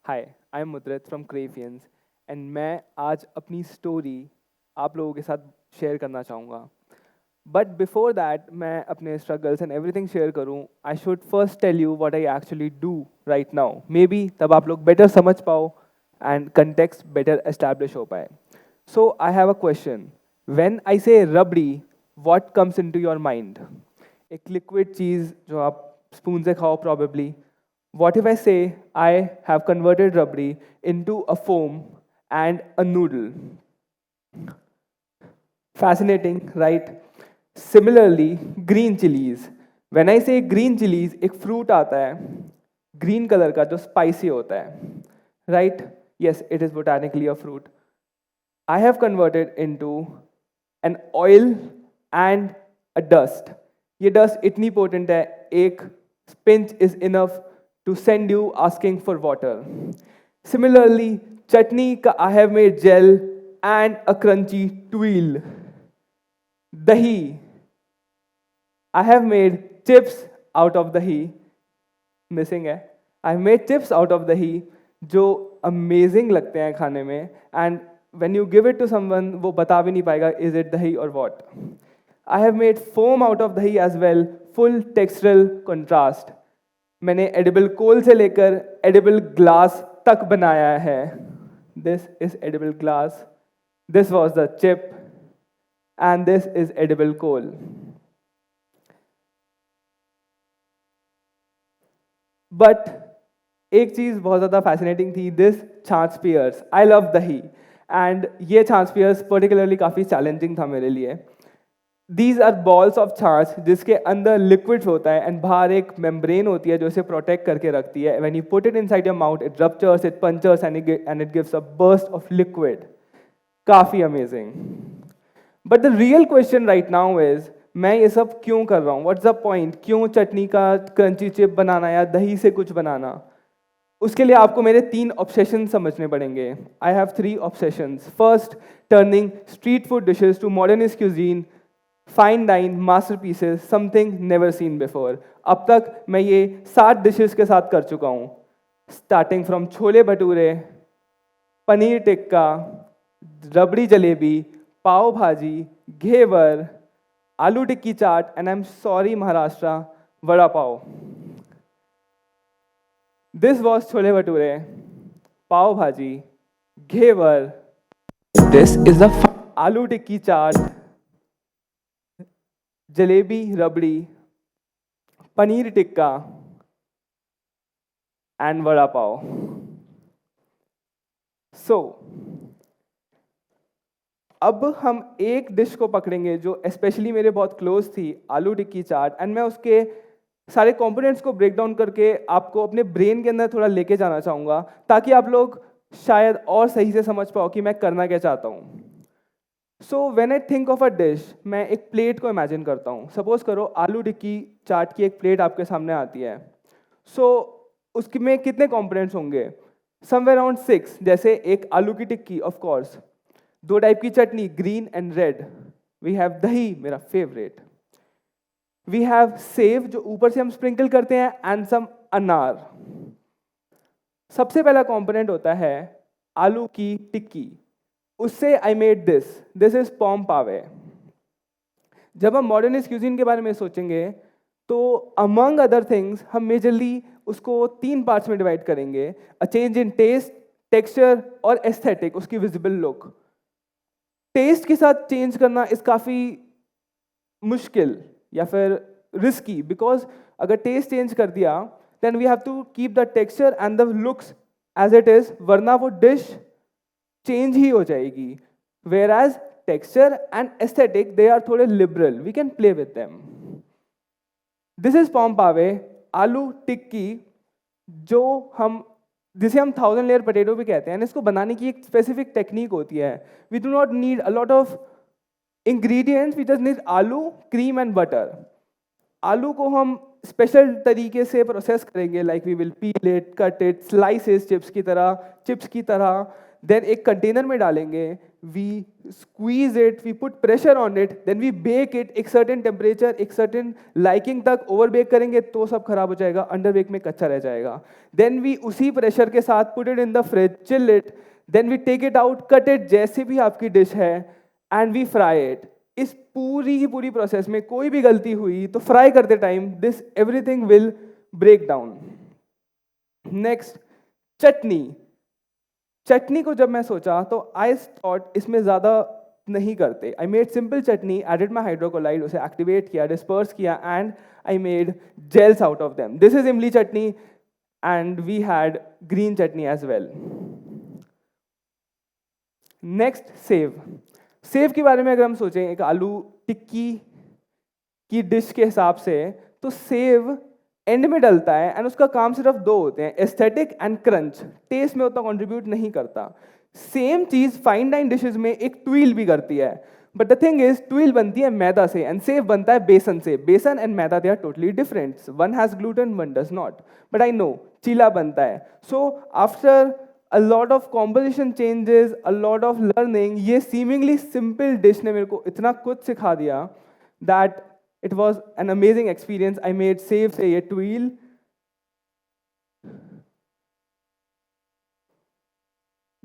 Hi I am मुद्रित from क्रेवियंस and मैं आज अपनी स्टोरी आप लोगों के साथ शेयर करना चाहूँगा बट बिफोर दैट मैं अपने स्ट्रगल्स एंड एवरीथिंग शेयर करूँ I should first tell you what I actually do right now maybe तब आप लोग बेटर समझ पाओ एंड कंटेक्स्ट बेटर एस्टैब्लिश हो पाए so I have a question when I say rabri what comes into your mind एक liquid चीज़ जो आप स्पून से खाओ probably. What if I say I have converted rabdi into a foam and a noodle? Fascinating, right? Similarly, green chilies. When I say green chilies, एक fruit आता है green color का जो spicy होता है, right? Yes, it is botanically a fruit. I have converted into an oil and a dust. ये dust इतनी potent है, एक pinch is enough to send you asking for water. Similarly, chutney का I have made gel and a crunchy tuile. Dahi, I have made chips out of dahi. Missing है. I have made chips out of dahi जो amazing लगते हैं खाने में and when you give it to someone वो बता भी नहीं पाएगा is it dahi or what. I have made foam out of dahi as well, full textural contrast. मैंने एडिबल कोल से लेकर एडिबल ग्लास तक बनाया है. This is edible glass, this was the chip and this is edible coal. But एक चीज बहुत ज्यादा फैसिनेटिंग थी, this chaach pearls. I love dahi and ये छाछ पियर्स पर्टिकुलरली काफी चैलेंजिंग था मेरे लिए. These are balls of छाछ जिसके अंदर लिक्विड होता है एंड बाहर एक मेम्ब्रेन होती है जो इसे प्रोटेक्ट करके रखती है. When you put it inside your mouth, it ruptures, it punctures and it gives a burst of liquid. काफी amazing. But the real question right now is मैं ये सब क्यों कर रहा हूँ? What's the point? क्यों चटनी का क्रंची चिप बनाना या दही से कुछ बनाना? उसके लिए आपको मेरे 3 ऑब्सेशन समझने पड़ेंगे. I have 3 obsessions. First, turning street food dishes to modernist cuisine. Fine dine masterpieces, something never seen before. अब तक मैं ये 7 डिशेस के साथ कर चुका हूँ, starting from chole bhature, paneer tikka, rabri jalebi, pav bhaji, ghevar, aloo tikki chaat and I am sorry Maharashtra, vada pav. This was chole bhature, pav bhaji, ghevar. This is the aloo tikki chaat, jalebi rabri, paneer tikka and vada pav. So अब हम एक डिश को पकड़ेंगे जो स्पेशली मेरे बहुत क्लोज थी, आलू टिक्की चाट, एंड मैं उसके सारे कंपोनेंट्स को ब्रेक डाउन करके आपको अपने ब्रेन के अंदर थोड़ा लेके जाना चाहूँगा ताकि आप लोग शायद और सही से समझ पाओ कि मैं करना क्या चाहता हूँ. So when I think of a dish, मैं एक प्लेट को इमेजिन करता हूँ. सपोज करो आलू टिक्की चाट की एक प्लेट आपके सामने आती है. सो उसकी में कितने कंपोनेंट्स होंगे? Somewhere around 6. जैसे एक आलू की टिक्की, ऑफ कोर्स 2 टाइप की चटनी, green and red. We have dahi, मेरा फेवरेट. वी हैव सेव जो ऊपर से हम स्प्रिंकल करते हैं एंड सम अनार. सबसे पहला कंपोनेंट होता है आलू की टिक्की. उससे आई मेड दिस इज पॉम पावे. जब हम मॉडर्निस्ट क्यूजिन के बारे में सोचेंगे तो अमंग अदर थिंग्स हम मेजरली उसको 3 पार्ट्स में डिवाइड करेंगे. A change in taste, texture और एस्थेटिक, उसकी विजिबल लुक. टेस्ट के साथ चेंज करना इस काफ़ी मुश्किल या फिर रिस्की, बिकॉज अगर टेस्ट चेंज कर दिया then we have to keep the texture and the looks as it is, वरना वो डिश चेंज ही हो जाएगी. Whereas texture and aesthetic they are थोड़े liberal, we can play with them. This is pomme pave, aloo टिक्की, जो हम जिसे हम 1000 लेयर पोटैटो भी कहते हैं. इसको बनाने की एक स्पेसिफिक टेक्निक होती है. We do not need a lot of ingredients, we just need aloo, cream and butter. आलू को हम स्पेशल तरीके से प्रोसेस करेंगे, like we will peel it, cut it, slices chips की तरह. देन एक कंटेनर में डालेंगे, we squeeze it, we put pressure on it, then we bake it एक certain temperature, एक certain liking तक over bake करेंगे तो सब खराब हो जाएगा, under bake में कच्चा रह जाएगा. Then we उसी pressure के साथ put it in the fridge, chill it, then we take it out, cut it जैसे भी आपकी dish है, and we fry it. इस पूरी की पूरी प्रोसेस में कोई भी गलती हुई तो फ्राई करते time this everything will break down. Next, chutney. चटनी को जब मैं सोचा तो आई थॉट इसमें ज़्यादा नहीं करते. I made simple chutney, added my hydrocolloid, उसे एक्टिवेट किया, डिस्पर्स किया, and I made gels out of them. This is imli chutney and we had green chutney as well. Next, sev. सेव के बारे में अगर हम सोचें एक आलू टिक्की की डिश के हिसाब से, तो सेव एंड में डलता है एंड उसका काम सिर्फ दो होते हैं, एस्थेटिक एंड क्रंच. टेस्ट में उतना कंट्रीब्यूट नहीं करता. सेम चीज फाइन डाइन डिशेस में एक ट्विल भी करती है, but the thing is twill बनती है मैदा से एंड सेव बनता है बेसन से. Besan and maida they are totally different. One has gluten, one does not, but I know चीला बनता है. So after a lot of composition changes, a lot of learning, ये seemingly simple dish ने मेरे को इतना कुछ सिखा दिया that it was an amazing experience. I made save से ये ट्वील.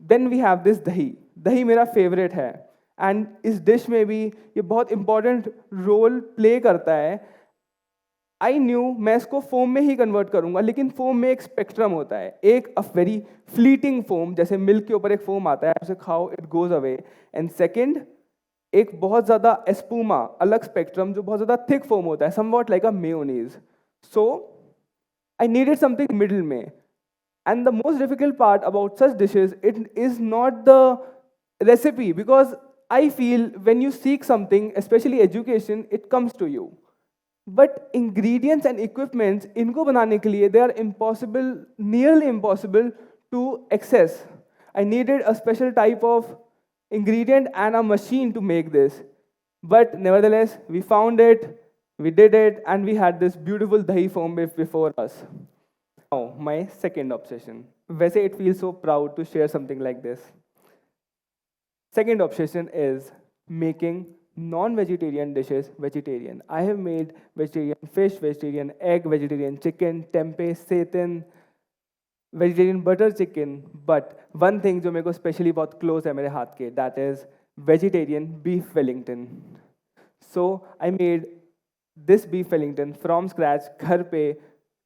Then we have this दही. दही मेरा फेवरेट है एंड इस डिश में भी ये बहुत इंपॉर्टेंट रोल प्ले करता है. आई न्यू मैं इसको फोम में ही कन्वर्ट करूंगा, लेकिन फोम में एक स्पेक्ट्रम होता है. एक अ वेरी फ्लीटिंग फोम, जैसे मिल्क के ऊपर एक फोम आता है, उसे खाओ it goes away. And second, एक बहुत ज़्यादा एस्पूमा, अलग स्पेक्ट्रम, जो बहुत ज़्यादा थिक फोम होता है, somewhat like a mayonnaise. So I needed something middle में. And the most difficult part about such dishes, it is not the recipe, because I feel when you seek something, specially education, it comes to you. But ingredients and equipments इनको बनाने के लिए they are impossible, nearly impossible to access. I needed a special type of ingredient and a machine to make this. But nevertheless, we found it, we did it, and we had this beautiful dahi foam before us. Now, my second obsession. वैसे it feels so proud to share something like this. Second obsession is making non-vegetarian dishes vegetarian. I have made vegetarian fish, vegetarian egg, vegetarian chicken, tempeh, seitan, vegetarian butter chicken. But one thing जो मेरे को specially बहुत close है मेरे हाथ के, that is vegetarian beef Wellington. So I made this beef Wellington from scratch घर पे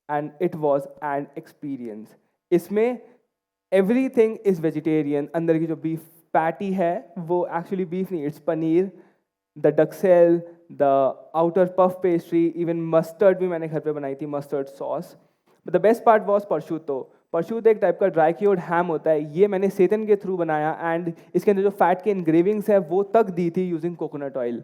and it was an experience. इसमें एवरीथिंग इज वेजिटेरियन. अंदर की जो बीफ पैटी है वो एक्चुअली बीफ नहीं, it's paneer, the duxelles, the outer puff pastry, even mustard भी मैंने घर पे बनाई थी, mustard sauce. But the best part was prosciutto. prosciutto एक टाइप का ड्राई क्योर्ड हैम होता है. ये मैंने सेतन के थ्रू बनाया एंड इसके अंदर जो फैट के इंग्रेविंग्स है वो तक दी थी using coconut oil.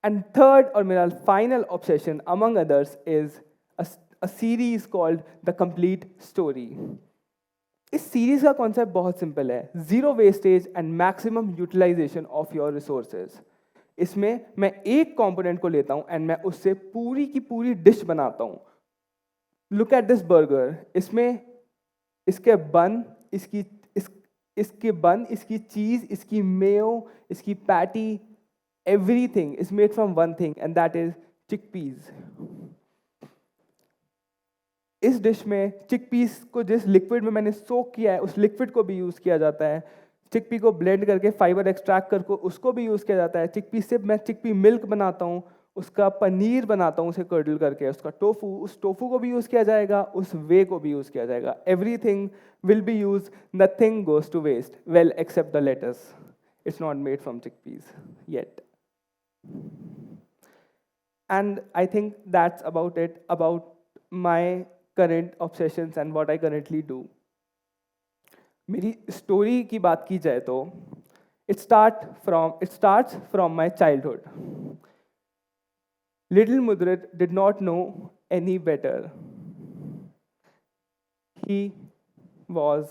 And third और मेरा final obsession among others is a series called the complete story. इस सीरीज का कॉन्सेप्ट बहुत सिंपल है, zero wastage and maximum utilisation of your resources. इसमें मैं एक कॉम्पोनेंट को लेता हूँ एंड मैं उससे पूरी की पूरी डिश बनाता हूँ. Look at this burger. इसमें इसके बन, इसके बन, इसकी चीज, इसकी मेयो, इसकी patty, everything is made from one thing and that is chickpeas. इस डिश में चिकपीस को जिस लिक्विड में मैंने सोक किया है उस लिक्विड को भी यूज किया जाता है. चिकपी को ब्लेंड करके फाइबर एक्सट्रैक्ट करके उसको भी यूज किया जाता है. चिकपी से मैं चिकपी मिल्क बनाता हूँ, उसका पनीर बनाता हूँ उसे कर्डल करके, उसका टोफू, उस टोफू को भी यूज़ किया जाएगा, उस वे को भी यूज़ किया जाएगा. Everything will be use, nothing goes to waste, well except the lettuce. It's not made from chickpeas yet. And I think that's about it about my current obsessions and what I currently do. मेरी story की बात की जाए तो it starts from my childhood. Little Mudrit did not know any better. He was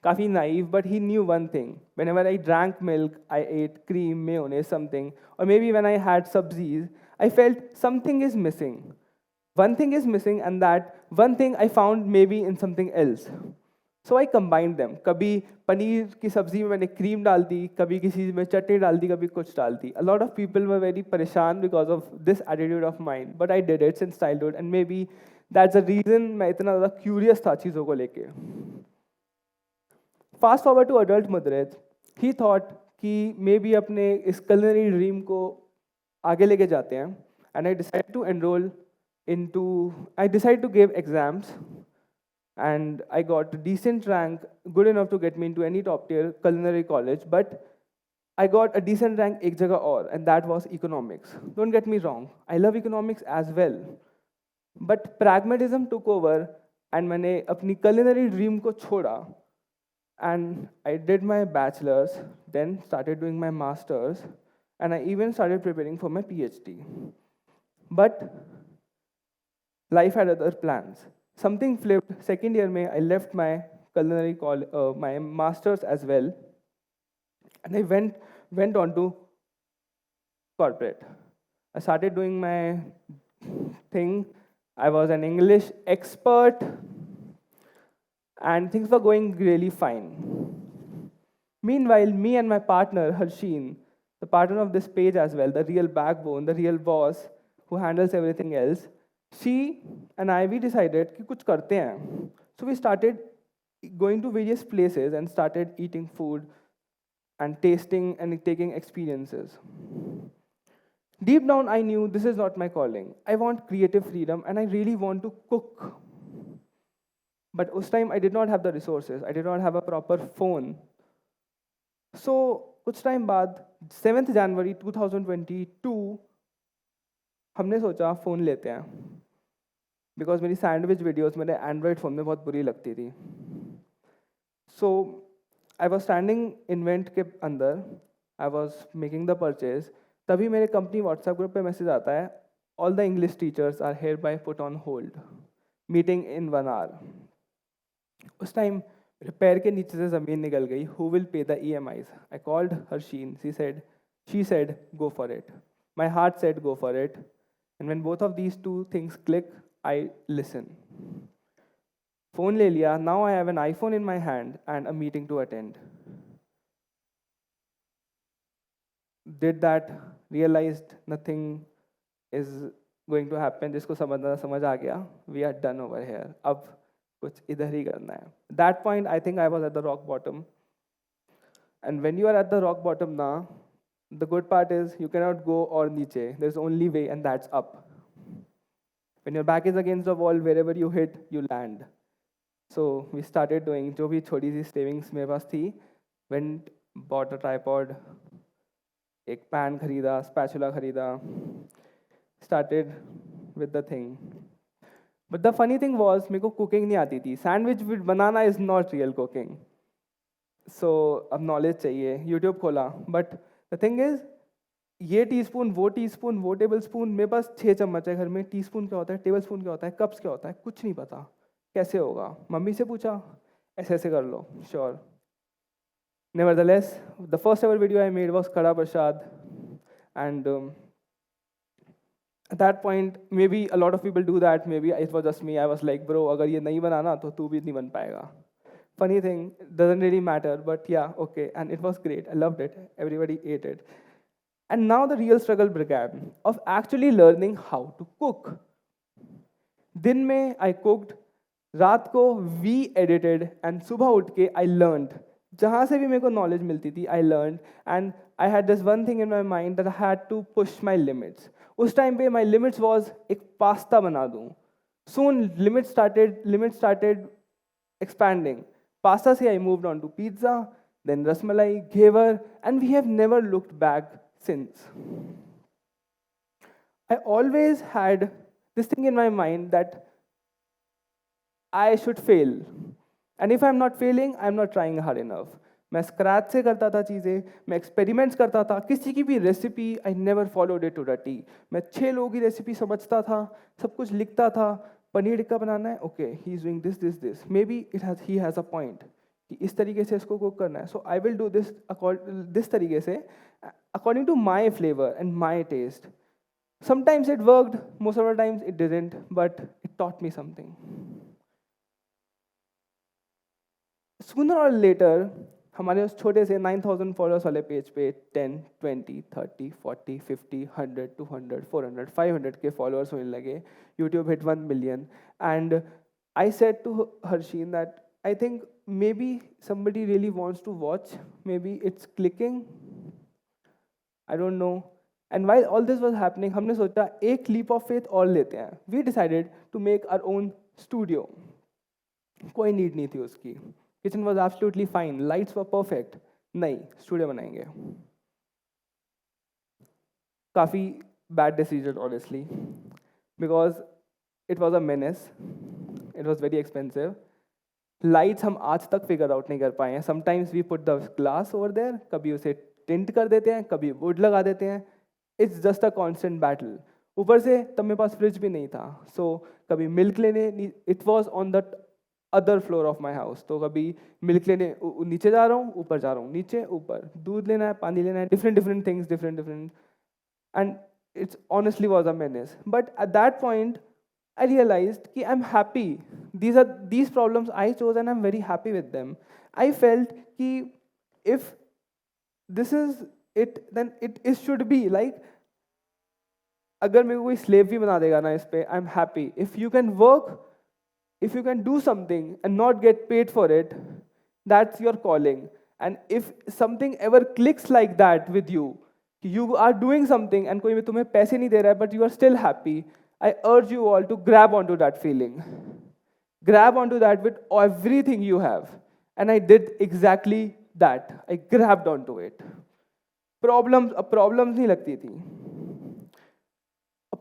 काफ़ी naive, but he knew one thing. Whenever I drank milk, I ate cream, mayonnaise, something, or maybe when I had sabzis, I felt something is missing. One thing is missing, and that one thing I found maybe in something else. So I combined them, कभी पनीर की सब्जी में मैंने cream डाल दी, कभी किसी में चटनी डाल दी, कभी कुछ डाल दी. A lot of people were very परेशान because of this attitude of mind, but I did it since childhood and maybe that's the reason मैं इतना ज़्यादा क्यूरियस था चीज़ों को लेके. फास्ट फॉरवर्ड टू अडल्ट मदरेज, ही थॉट कि मे बी अपने इस culinary ड्रीम को आगे लेके जाते हैं. And I decide to enrol into I decided to give exams and I got a decent rank, good enough to get me into any top tier culinary college, but I got a decent rank ek jagah aur, and that was economics. Don't get me wrong, I love economics as well, but pragmatism took over and मैंने अपनी culinary dream को छोड़ा and I did my bachelor's, then started doing my master's, and I even started preparing for my PhD. But life had other plans. Something flipped. Second year, I left my my master's as well, and I went on to corporate. I started doing my thing. I was an English expert, and things were going really fine. Meanwhile, me and my partner Harsheen, the partner of this page as well, the real backbone, the real boss who handles everything else, she and I, we decided कि कुछ करते हैं. So we started going to various places and started eating food and tasting and taking experiences. Deep down, I knew this is not my calling. I want creative freedom and I really want to cook. But उस time I did not have the resources. I did not have a proper phone. So कुछ time बाद 7th January 2022 हमने सोचा phone लेते हैं, because मेरी sandwich videos मेरे Android phone में बहुत बुरी लगती थी. सो आई वॉज स्टैंडिंग इन्वेंट के अंदर, I was making the purchase, तभी मेरे कंपनी व्हाट्सएप ग्रुप पे मैसेज आता है, all the English teachers are here bye put on hold, meeting in 1 hour. उस टाइम मेरे पैर के नीचे से ज़मीन निकल गई. Who will pay the EMIs? I called Harsheen. She said go for it. My heart said go for it. And when both of these two things click, I listen. Phone ले लिया. Now I have an iPhone in my hand and a meeting to attend. Did that, realized nothing is going to happen. जिसको समझना समझ आ गया. We are done over here. अब कुछ इधर ही करना है. That point, I think I was at the rock bottom. And when you are at the rock bottom now, the good part is you cannot go or नीचे. There's only way, and that's up. When your back is against the wall, wherever you hit, you land. So we started doing जो भी छोटी सी savings मेरे पास थी, went bought a tripod, एक pan खरीदा, spatula खरीदा, started with the thing. But the funny thing was मेरे को cooking नहीं आती थी. Sandwich banana is not real cooking. So अब knowledge चाहिए. YouTube खोला. But the thing is, ये टीस्पून, वो टेबल स्पून, मेरे पास 6 चम्मच है घर में. टीस्पून क्या होता है, टेबल स्पून क्या होता है, कप्स क्या होता है, कुछ नहीं पता. कैसे होगा? मम्मी से पूछा, ऐसे ऐसे कर लो. Sure. Nevertheless, the first ever video I made was Kada Prasad, and at that point, maybe a lot of people do that. Maybe it was just me. I was like, bro, अगर ये नहीं बनाना तो तू भी नहीं बन पाएगा. Funny thing, doesn't really matter, but yeah, okay. And it was great. I loved it. Everybody ate it. And now the real struggle began of actually learning how to cook. दिन में I cooked, रात को we edited, and सुबह उठ के I learned. जहाँ से भी मेरे को knowledge मिलती थी, I learned, and I had this one thing in my mind that I had to push my limits. उस time पे my limits was एक पास्ता बना दूँ. Soon limits started expanding. Pasta से I moved on to pizza, then rasmalai, ghevar, and we have never looked back since. I always had this thing in my mind that I should fail. And if I'm not failing, I'm not trying hard enough. मैं scratch से करता था चीज़ें, मैं experiments करता था. किसी की भी recipe I never followed it to the T. मैं 6 लोगों की रेसिपी समझता था, सब कुछ लिखता था. पनीर टिक्का बनाना है, okay, he is doing this, may be he has a point कि इस तरीके से इसको कुक करना है. सो आई विल डू दिस तरीके से according to my flavor and my taste. Sometimes it worked, most of the times it didn't, but it taught me something. Sooner or later हमारे उस छोटे से 9,000 फॉलोअर्स वाले पेज पे 10, 20, 30, 40, 50, 100, 200, 400, 500 के फॉलोअर्स होने लगे. YouTube hit 1 million. And I said to Harsheen that I think maybe somebody really wants to watch. Maybe it's clicking. I don't know. And while all this was happening, हमने सोचा एक leap of faith और लेते हैं. We decided to make our own studio. कोई need नहीं थी उसकी. Kitchen was absolutely fine. Lights were perfect. नहीं, स्टूडियो बनाएंगे. काफ़ी bad decision honestly, because it was a menace. It was very expensive. Lights हम आज तक figure out नहीं कर पाए हैं. Sometimes we put the glass over there. कभी उसे tint कर देते हैं, कभी wood लगा देते हैं. It's just a constant battle. ऊपर से तब मेरे पास फ्रिज भी नहीं था. So कभी मिल्क लेने, it was on the other floor of my house. तो कभी मिल्क लेने नीचे जा रहा हूँ, ऊपर जा रहा हूँ, नीचे ऊपर, दूध लेना है, पानी लेना है, different things, different. And it's honestly was a menace. But at that point I realised कि I am happy. These problems I chose and I am very happy with them. I felt कि if this is it, then it should be like, अगर मेरे को कोई slave भी बना देगा ना इस पे, आई am happy. If you can work, if you can do something and not get paid for it, that's your calling. And if something ever clicks like that with you, you are doing something and कोई तुम्हें पैसे नहीं दे रहा है, but you are still happy, I urge you all to grab onto that feeling. Grab onto that with everything you have. And I did exactly that. I grabbed onto it. Problems नहीं लगती थी.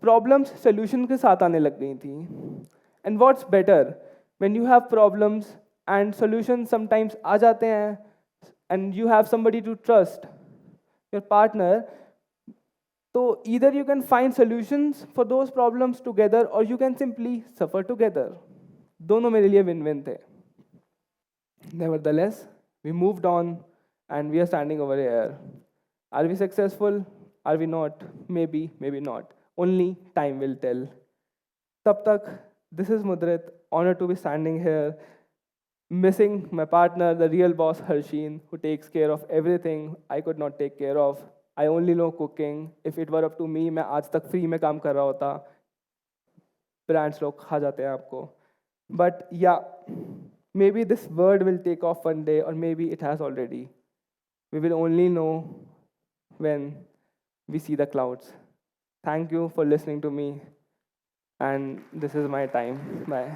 Problems solution के साथ आने लग गई थी. And what's better, when you have problems and solutions sometimes आ जाते हैं, and you have somebody to trust, your partner, so either you can find solutions for those problems together or you can simply suffer together. दोनों मेरे लिए win-win थे. Nevertheless, we moved on and we are standing over here. Are we successful? Are we not? Maybe, maybe not. Only time will tell. तब तक, this is Mudrit, honored to be standing here, missing my partner, the real boss Harsheen, who takes care of everything I could not take care of. I only know cooking. If it were up to me, मैं आज तक free में काम कर रहा होता. Brands लोग खा जाते हैं आपको. But yeah, maybe this word will take off one day, or maybe it has already. We will only know when we see the clouds. Thank you for listening to me. And this is my time. Bye.